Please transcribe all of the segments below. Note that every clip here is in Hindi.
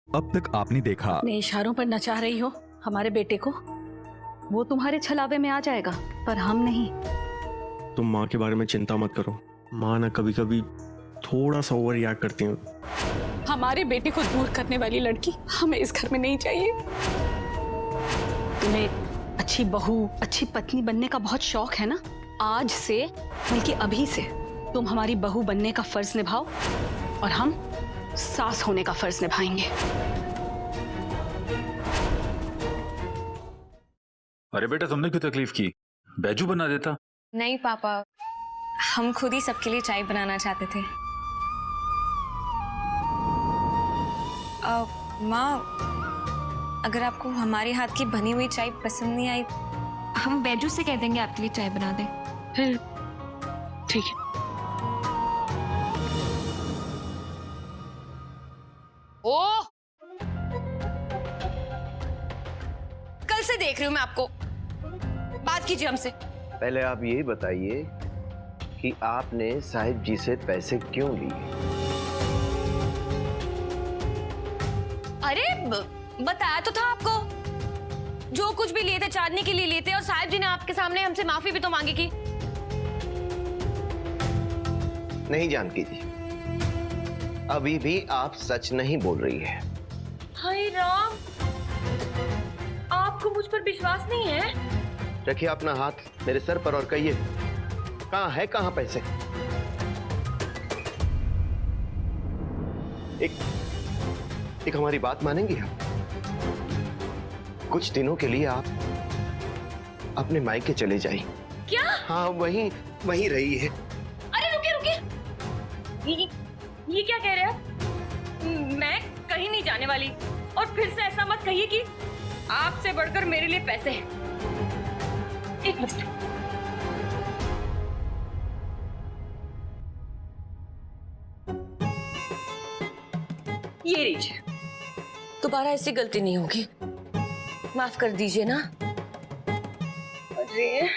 अब तक आपने देखा। अपने इशारों पर नचा रही हो हमारे बेटे को। वो तुम्हारे छलावे में आ जाएगा, पर हम नहीं। तुम माँ के बारे में चिंता मत करो। माँ ना कभी कभी थोड़ा सा ओवर रिएक्ट करती हैं। हमारे बेटे को दूर करने वाली लड़की हमें इस घर में नहीं चाहिए। तुम्हें अच्छी बहू, अच्छी पत्नी बनने का बहुत शौक है ना? आज से, बल्कि अभी से तुम हमारी बहू बनने का फर्ज निभाओ और हम सास होने का फर्ज निभाएंगे। अरे बेटा, तुमने क्यों तकलीफ की? बैजू बना देता। नहीं पापा, हम खुद ही सबके लिए चाय बनाना चाहते थे। माँ, अगर आपको हमारे हाथ की बनी हुई चाय पसंद नहीं आई, हम बैजू से कह देंगे आपके लिए चाय बना दे। ठीक है। ओ, कल से देख रही हूँ मैं आपको। बात कीजिए हमसे। पहले आप ये बताइए कि आपने साहिब जी से पैसे क्यों लिए? अरे बताया तो था आपको, जो कुछ भी लिए थे चांदनी के लिए लिए थे, और साहिब जी ने आपके सामने हमसे माफी भी तो मांगी की। नहीं जानकी जी, अभी भी आप सच नहीं बोल रही है। हाय राम, आपको मुझ पर विश्वास नहीं है? रखिए अपना हाथ मेरे सर पर और कहिए, कहाँ पैसे? एक हमारी बात मानेंगी आप? कुछ दिनों के लिए आप अपने मायके चले जाइए। क्या? हाँ, वहीं रही है। अरे रुकिए, ये क्या कह रहे हैं? मैं कहीं नहीं जाने वाली, और फिर से ऐसा मत कहिए कि आपसे बढ़कर मेरे लिए पैसे हैं। एक मिनट। ये लीजिए, दोबारा ऐसी गलती नहीं होगी, माफ कर दीजिए ना। अरे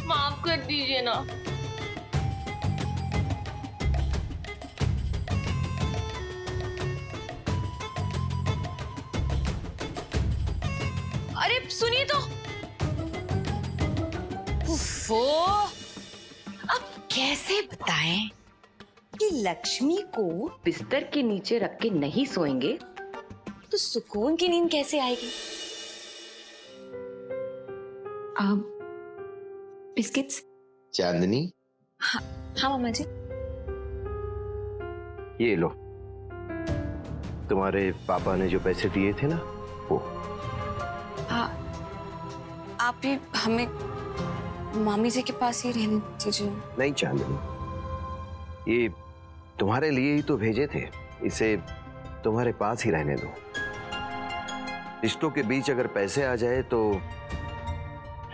माफ कर दीजिए ना। अरे सुनिए तो। उफ़्फ़ो, अब कैसे बताएं कि लक्ष्मी को बिस्तर के नीचे रख के नहीं सोएंगे तो सुकून की नींद कैसे आएगी? बिस्किट्स? चांदनी, हाँ मामा जी। ये लो, तुम्हारे पापा ने जो पैसे दिए थे ना, वो। हाँ, आप भी हमें मामी जी के पास ही रहने दीजिए। नहीं चांदनी, ये तुम्हारे लिए ही तो भेजे थे, इसे तुम्हारे पास ही रहने दो। रिश्तों के बीच अगर पैसे आ जाए तो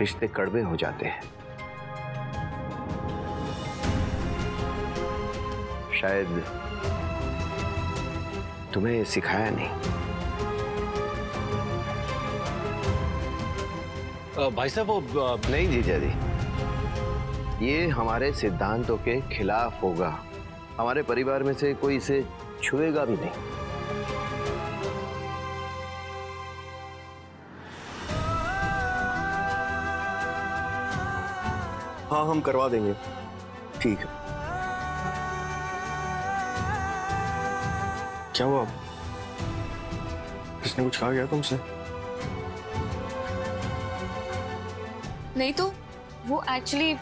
रिश्ते कड़वे हो जाते हैं। शायद तुम्हें सिखाया नहीं। भाई साहब, वो नहीं जीजा जी, ये हमारे सिद्धांतों के खिलाफ होगा। हमारे परिवार में से कोई इसे छुएगा भी नहीं। हाँ, हम करवा देंगे। ठीक है। क्या हुआ? किसने कुछ कहा गया तुमसे? नहीं तो वो एक्चुअली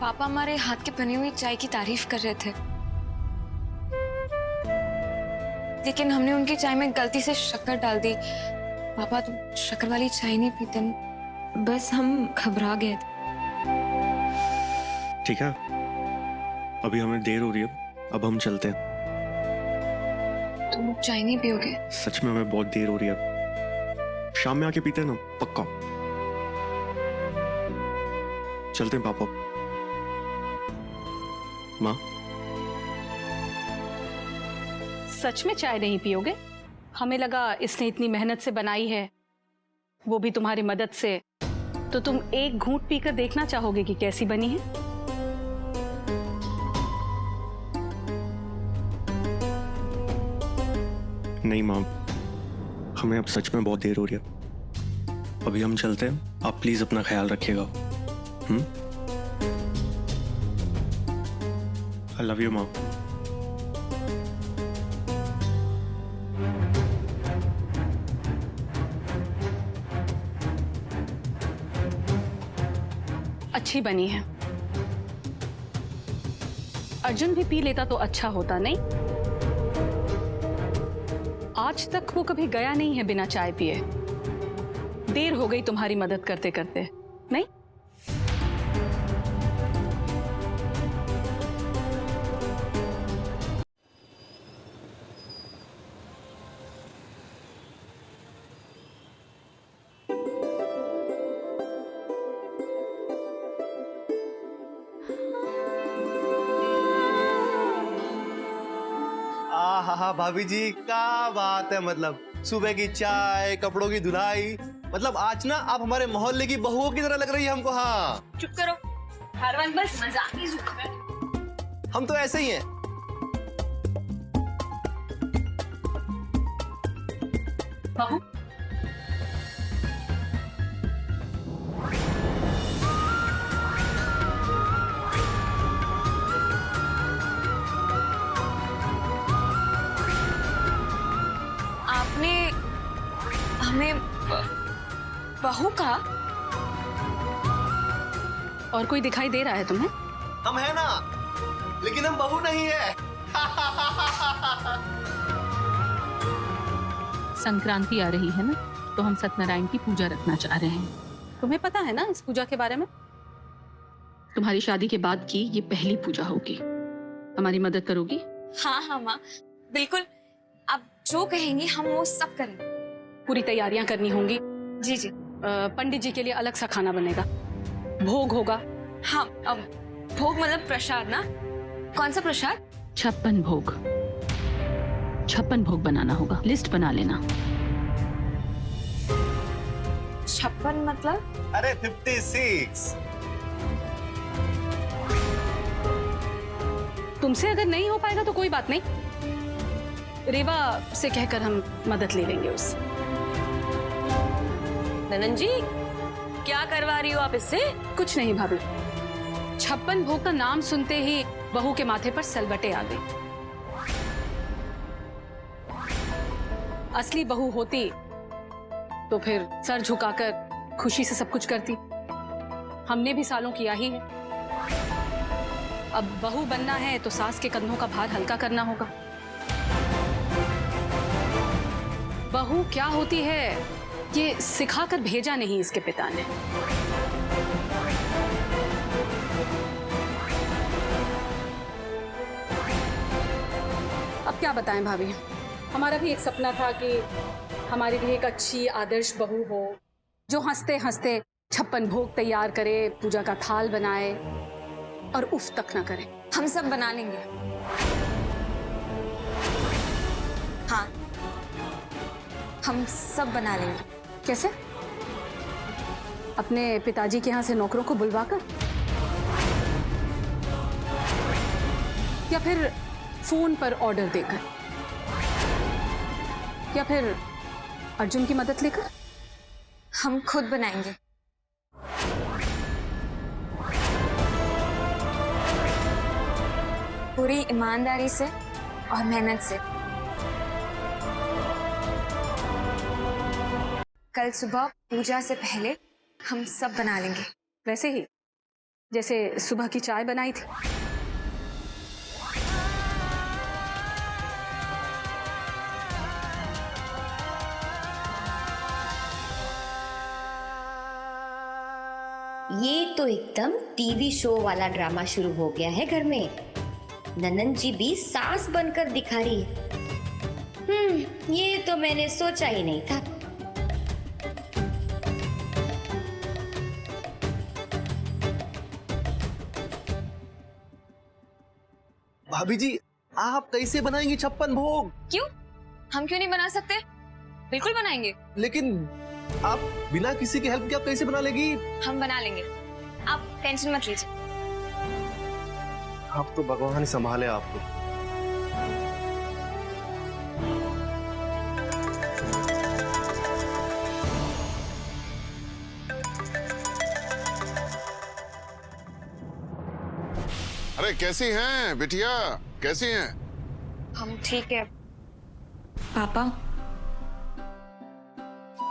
पापा हमारे हाथ की बनी हुई चाय की तारीफ कर रहे थे, लेकिन हमने उनकी चाय में गलती से शक्कर डाल दी। पापा तो शक्कर वाली चाय नहीं पीते, बस हम घबरा गए थे। ठीक है, अभी हमें देर हो रही है, अब हम चलते हैं। तुम चाय नहीं पियोगे? सच में हमें बहुत देर हो रही है, शाम में आके पीते हैं ना, पक्का। चलते हैं पापा। माँ, सच में चाय नहीं पियोगे? हमें लगा इसने इतनी मेहनत से बनाई है, वो भी तुम्हारी मदद से, तो तुम एक घूंट पीकर देखना चाहोगे कि कैसी बनी है। नहीं माँ, हमें अब सच में बहुत देर हो रही है। अभी हम चलते हैं, आप प्लीज अपना ख्याल रखिएगा। आई लव यू माँ। अच्छी बनी है। अर्जुन भी पी लेता तो अच्छा होता, नहीं? आज तक वो कभी गया नहीं है बिना चाय पिए। देर हो गई तुम्हारी मदद करते करते, नहीं? हाँ भाभी जी, क्या बात है। मतलब सुबह की चाय, कपड़ों की धुलाई, मतलब आज ना आप हमारे मोहल्ले की बहुओं की तरह लग रही है हमको। हाँ चुप करो, हर वक्त बस मजाक ही सुनते हैं। हम तो ऐसे ही हैं। बहू, आपने हमें बहू कहा? और कोई दिखाई दे रहा है तुम्हें? हम है ना, लेकिन हम बहू नहीं है। संक्रांति आ रही है ना, तो हम सत्यनारायण की पूजा रखना चाह रहे हैं। तुम्हें पता है ना इस पूजा के बारे में? तुम्हारी शादी के बाद की ये पहली पूजा होगी। हमारी मदद करोगी? हाँ हाँ माँ, बिल्कुल। आप जो कहेंगी हम वो सब करेंगे। पूरी तैयारियां करनी होंगी। जी जी। पंडित जी के लिए अलग सा खाना बनेगा, भोग होगा। हाँ, अब भोग मतलब प्रसाद ना? कौन सा प्रसाद? 56 भोग। 56 भोग बनाना होगा, लिस्ट बना लेना। 56 मतलब? अरे 56। तुमसे अगर नहीं हो पाएगा तो कोई बात नहीं, रेवा से कहकर हम मदद ले लेंगे उससे। ननन जी, क्या करवा रही हो आप इससे? कुछ नहीं भाभी, 56 भोग का नाम सुनते ही बहू के माथे पर सलबटे आ गई। असली बहू होती तो फिर सर झुकाकर खुशी से सब कुछ करती। हमने भी सालों किया ही है। अब बहू बनना है तो सास के कंधों का भार हल्का करना होगा। बहू क्या होती है ये सिखाकर भेजा नहीं इसके पिता ने। अब क्या बताएं भाभी, हमारा भी एक सपना था कि हमारी भी एक अच्छी आदर्श बहू हो, जो हंसते हंसते 56 भोग तैयार करे, पूजा का थाल बनाए और उफ तक ना करे। हम सब बना लेंगे। हाँ, हम सब बना लेंगे। कैसे? अपने पिताजी के यहाँ से नौकरों को बुलवाकर, या फिर फोन पर ऑर्डर देकर, या फिर अर्जुन की मदद लेकर? हम खुद बनाएंगे। पूरी ईमानदारी से और मेहनत से। कल सुबह पूजा से पहले हम सब बना लेंगे। वैसे ही जैसे सुबह की चाय बनाई थी। ये तो एकदम टीवी शो वाला ड्रामा शुरू हो गया है घर में। ननन जी भी सास बनकर दिखा रही है। ये तो मैंने सोचा ही नहीं था। भाभी जी, आप कैसे बनाएंगी 56 भोग? क्यों? हम क्यों नहीं बना सकते? बिल्कुल बनाएंगे। लेकिन आप बिना किसी की हेल्प के आप कैसे बना लेगी? हम बना लेंगे, आप टेंशन मत लीजिए। आप तो भगवान ही संभाले आपको। अरे कैसी हैं बिटिया, कैसी हैं? हम ठीक है पापा।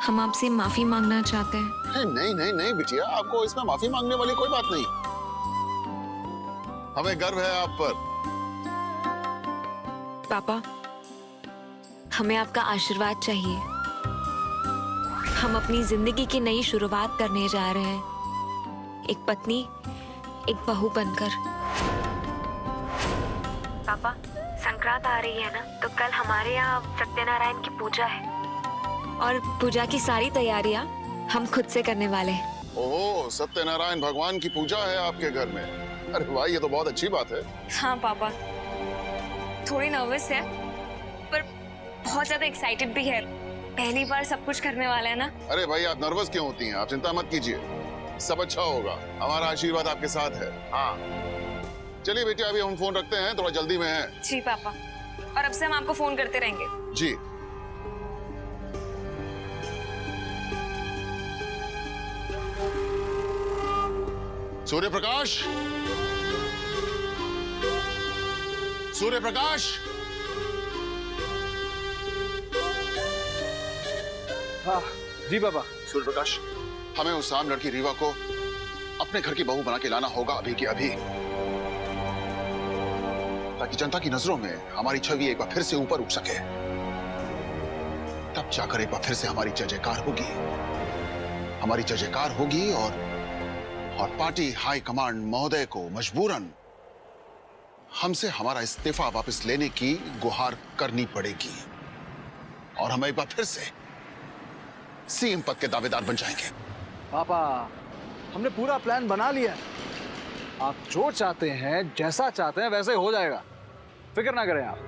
हम आपसे माफी मांगना चाहते हैं। नहीं नहीं नहीं बिटिया, आपको इसमें माफी मांगने वाली कोई बात नहीं। हमें गर्व है आप पर। पापा, हमें आपका आशीर्वाद चाहिए। हम अपनी जिंदगी की नई शुरुआत करने जा रहे हैं, एक पत्नी एक बहू बनकर। पापा, संक्रांत आ रही है ना, तो कल हमारे यहाँ सत्यनारायण की पूजा है और पूजा की सारी तैयारियां हम खुद से करने वाले हैं। ओह, सत्यनारायण भगवान की पूजा है आपके घर में? अरे वाह, ये तो बहुत अच्छी बात है। हाँ पापा, थोड़ी नर्वस है पर बहुत ज्यादा एक्साइटेड भी है। पहली बार सब कुछ करने वाला है ना। अरे भाई, आप नर्वस क्यों होती हैं? आप चिंता मत कीजिए, सब अच्छा होगा। हमारा आशीर्वाद आपके साथ है। हाँ चलिए बेटी, अभी हम फोन रखते हैं, थोड़ा जल्दी में है। जी पापा, और अब से हम आपको फोन करते रहेंगे। जी। सूर्य प्रकाश, सूर्य प्रकाश। हाँ जी बाबा। सूर्य प्रकाश, हमें उस आम लड़की रीवा को अपने घर की बहू बना के लाना होगा अभी के अभी, ताकि जनता की नजरों में हमारी छवि एक बार फिर से ऊपर उठ सके। तब जाकर एक बार फिर से हमारी जय जयकार होगी, हमारी जय जयकार होगी और पार्टी हाई कमांड महोदय को मजबूरन हमसे हमारा इस्तीफा वापस लेने की गुहार करनी पड़ेगी और हम एक बार फिर से सीएम पद के दावेदार बन जाएंगे। पापा, हमने पूरा प्लान बना लिया है। आप जो चाहते हैं, जैसा चाहते हैं वैसे हो जाएगा, फिक्र ना करें आप।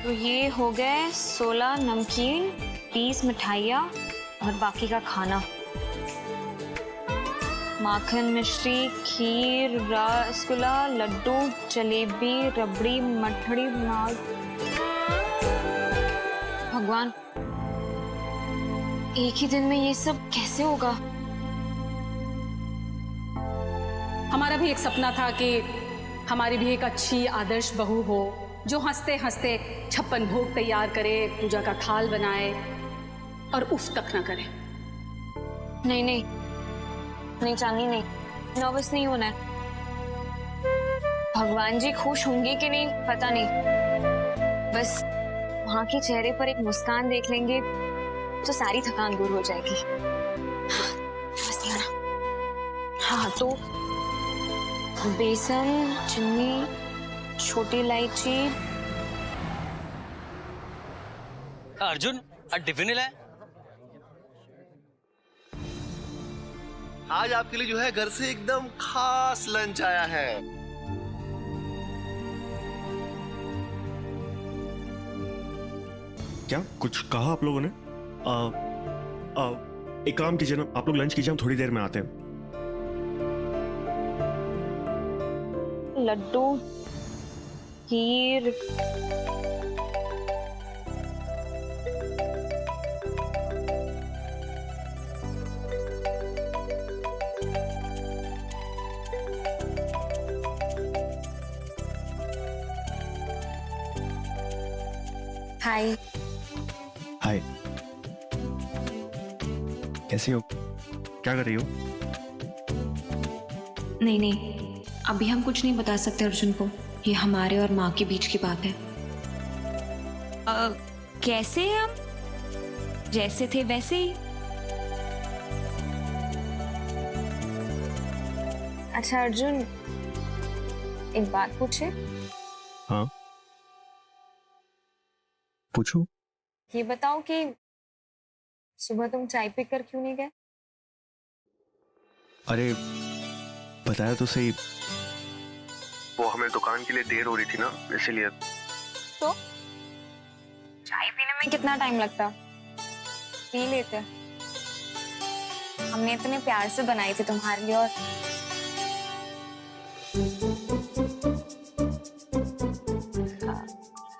तो ये हो गए 16 नमकीन, 20 मिठाइयाँ और बाकी का खाना। माखन मिश्री, खीर, रसगुल्ला, लड्डू, जलेबी, रबड़ी, मठड़ी, नाग। भगवान, एक ही दिन में ये सब कैसे होगा? हमारा भी एक सपना था कि हमारी भी एक अच्छी आदर्श बहू हो, जो हंसते हंसते 56 भोग तैयार करे, पूजा का थाल बनाए और उफ तक ना करे। नहीं नहीं नहीं चांदी, नहीं, नर्वस नहीं होना है। भगवान जी खुश होंगे कि नहीं पता नहीं, बस वहां के चेहरे पर एक मुस्कान देख लेंगे तो सारी थकान दूर हो जाएगी। बस यार। हाँ तो बेसन, चीनी, छोटी इलायची। अर्जुन, टिफिन लाया? आज आपके लिए जो है घर से एकदम खास लंच आया है। क्या कुछ कहा आप लोगों ने? एक काम कीजिए ना, आप लोग लंच कीजिए, हम थोड़ी देर में आते हैं। लड्डू, खीर, हाय। हाय, कैसी हो? क्या कर रही हो? नहीं नहीं, अभी हम कुछ नहीं बता सकते अर्जुन को, ये हमारे और माँ के बीच की बात है। कैसे हम जैसे थे वैसे ही। अच्छा अर्जुन, एक बात पूछे? हाँ पूछो। ये बताओ कि सुबह तुम चाय पीकर क्यों नहीं गए? अरे बताया तो सही, वो हमें दुकान के लिए देर हो रही थी ना, इसीलिए। तो चाय पीने में कितना टाइम लगता? पी लेते, हमने इतने प्यार से बनाई थी तुम्हारे लिए। और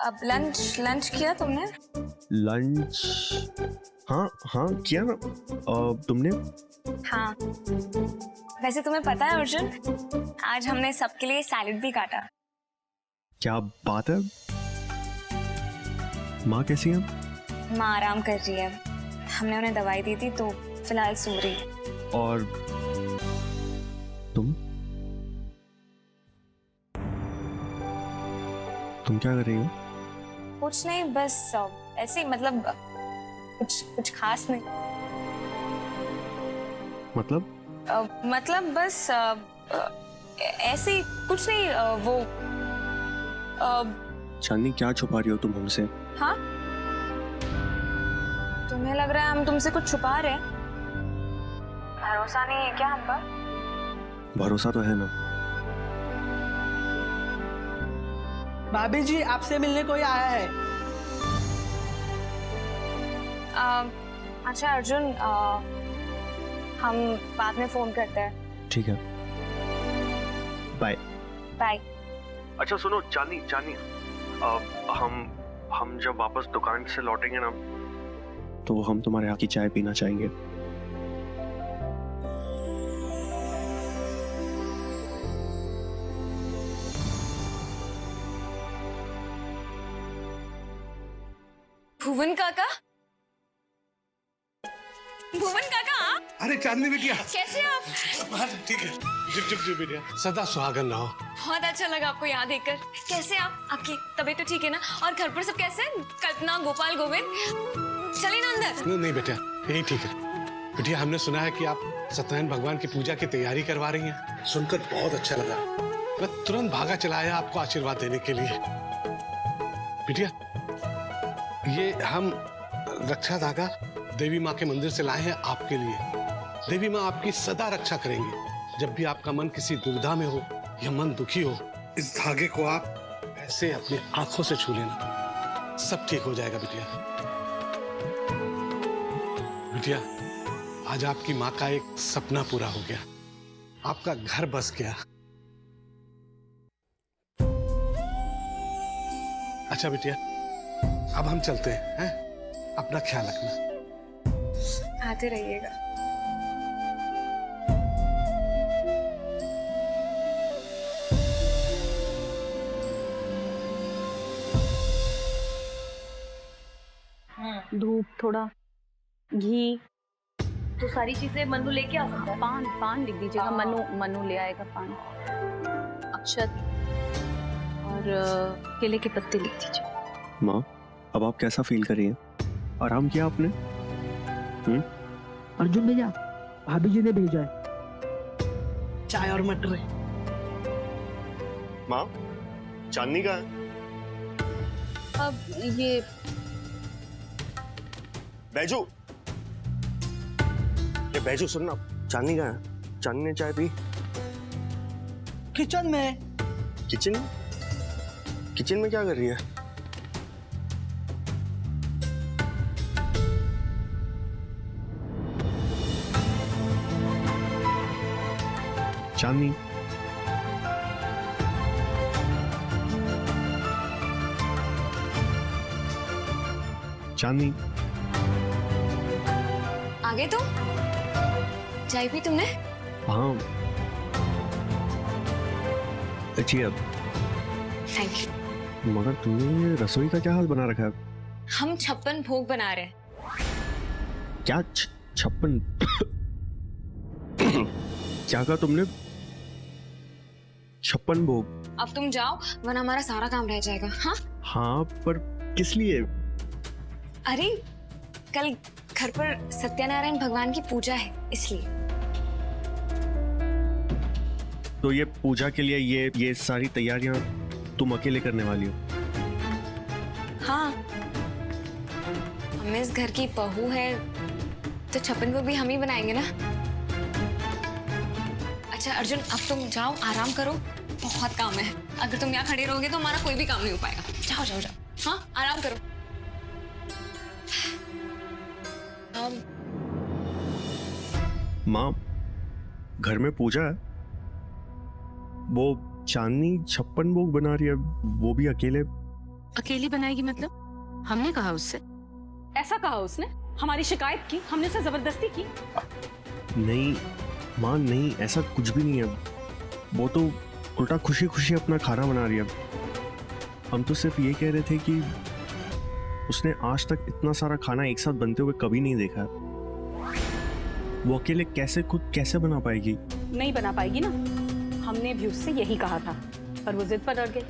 अब लंच किया तुमने? लंच हाँ हाँ किया ना। तुमने? हाँ, वैसे तुम्हें पता है अर्जुन, आज हमने सबके लिए सैलेड भी काटा। क्या बात है। माँ कैसी है? माँ आराम कर रही है, हमने उन्हें दवाई दी थी तो फिलहाल सो रही है। और तुम क्या कर रही हो? कुछ नहीं, बस ऐसे ही, मतलब कुछ खास नहीं। मतलब बस ऐसे ही, कुछ नहीं। वो चांदनी क्या छुपा रही हो तुम हमसे? हाँ, तुम्हें लग रहा है हम तुमसे कुछ छुपा रहे हैं? भरोसा नहीं है क्या हम पर? भरोसा तो है ना। भाभी जी, आपसे मिलने कोई आया है। अच्छा अर्जुन, हम बाद में फोन करते हैं। ठीक है, बाय। बाय। अच्छा सुनो चांदनी, हम जब वापस दुकान से लौटेंगे ना, तो हम तुम्हारे यहाँ की चाय पीना चाहेंगे। भुवन काका, भुवन काका आप? अरे चांदनी बिटिया, कैसे आप? ठीक है। जुग बिटिया, सदा सुहागन रहो। बहुत अच्छा लगा आपको यहाँ देखकर। कैसे आप? आपकी तबीयत तो ठीक है ना? और घर पर सब कैसे हैं? कल्पना, गोपाल, गोविंद, चलिए ना अंदर। नहीं बेटा, यही ठीक है। बिटिया, हमने सुना है कि आप सत्यनारायण भगवान की पूजा की तैयारी करवा रही हैं। सुनकर बहुत अच्छा लगा। मैं तुरंत भागा चला आया आपको आशीर्वाद देने के लिए। बिटिया, ये हम रक्षा धागा देवी माँ के मंदिर से लाए हैं आपके लिए। देवी माँ आपकी सदा रक्षा करेंगी। जब भी आपका मन किसी दुविधा में हो या मन दुखी हो, इस धागे को आप ऐसे अपनी आंखों से छू लेना, सब ठीक हो जाएगा बिटिया। बिटिया, आज आपकी माँ का एक सपना पूरा हो गया, आपका घर बस गया। अच्छा बिटिया, अब हम चलते हैं? अपना ख्याल रखना। आते रहिएगा। धूप, थोड़ा घी, तो सारी चीजें मनु लेके आ सकता है। पान लिख दीजिएगा। मनु ले आएगा पान, अक्षत और केले के पत्ते लिख दीजिए। माँ, अब आप कैसा फील कर रही हैं? आराम किया आपने? अर्जुन भैया, भाभी जी ने भेजा है चाय और मटर। माँ, चांदनी कहाँ है? अब ये बैजू, ये बैजू सुनना, चांदनी कहाँ है? चांदनी ने चाय पी? किचन में। किचन में क्या कर रही है? चांदनी, चांदनी, आ गए तुम? चाय पी तुमने? हाँ अच्छी। अब थैंक यू। मगर तुमने रसोई का क्या हाल बना रखा है? हम 56 भोग बना रहे हैं। क्या 56? क्या कहा तुमने? 56 भोग? अब तुम जाओ, वरना हमारा सारा काम रह जाएगा। हाँ हाँ, पर किस लिए? अरे कल घर पर सत्यनारायण भगवान की पूजा है, इसलिए। तो ये पूजा के लिए ये सारी तैयारियां तुम अकेले करने वाली हो? हाँ, हम इस घर की बहू है तो 56 भोग भी हम ही बनाएंगे ना। अच्छा अर्जुन, अब तुम जाओ, आराम करो, बहुत काम है। अगर तुम यहाँ खड़े रहोगे तो हमारा कोई भी काम नहीं हो पाएगा। जाओ जाओ जाओ। हाँ, आराम करो। माँ, घर में पूजा है, वो चांदनी 56 भोग बना रही है, वो भी अकेले। अकेली बनाएगी मतलब? हमने कहा उससे। ऐसा कहा उसने? हमारी शिकायत की, हमने उसे जबरदस्ती की? नहीं माँ नहीं, ऐसा कुछ भी नहीं है। वो तो उल्टा खुशी खुशी अपना खाना बना रही है। हम तो सिर्फ ये कह रहे थे कि उसने आज तक इतना सारा खाना एक साथ बनते हुए कभी नहीं देखा। वो अकेले कैसे बना पाएगी? नहीं बना पाएगी ना, हमने भी उससे यही कहा था, पर वो जिद पर अड़ गई।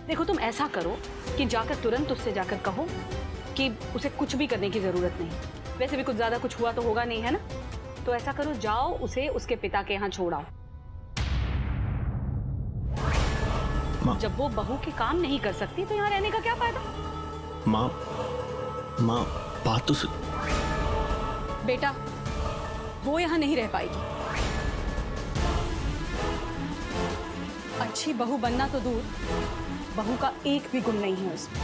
देखो तुम ऐसा करो कि जाकर तुरंत उससे जाकर कहो कि उसे कुछ भी करने की जरूरत नहीं। वैसे भी कुछ ज्यादा कुछ हुआ तो होगा नहीं, है ना? तो ऐसा करो, जाओ उसे उसके पिता के यहाँ छोड़ आओ। जब वो बहू के काम नहीं कर सकती तो यहाँ रहने का क्या फायदा? माँ बात तो बेटा, वो यहाँ नहीं रह पाएगी। अच्छी बहू बनना तो दूर, बहू का एक भी गुण नहीं है उसमें।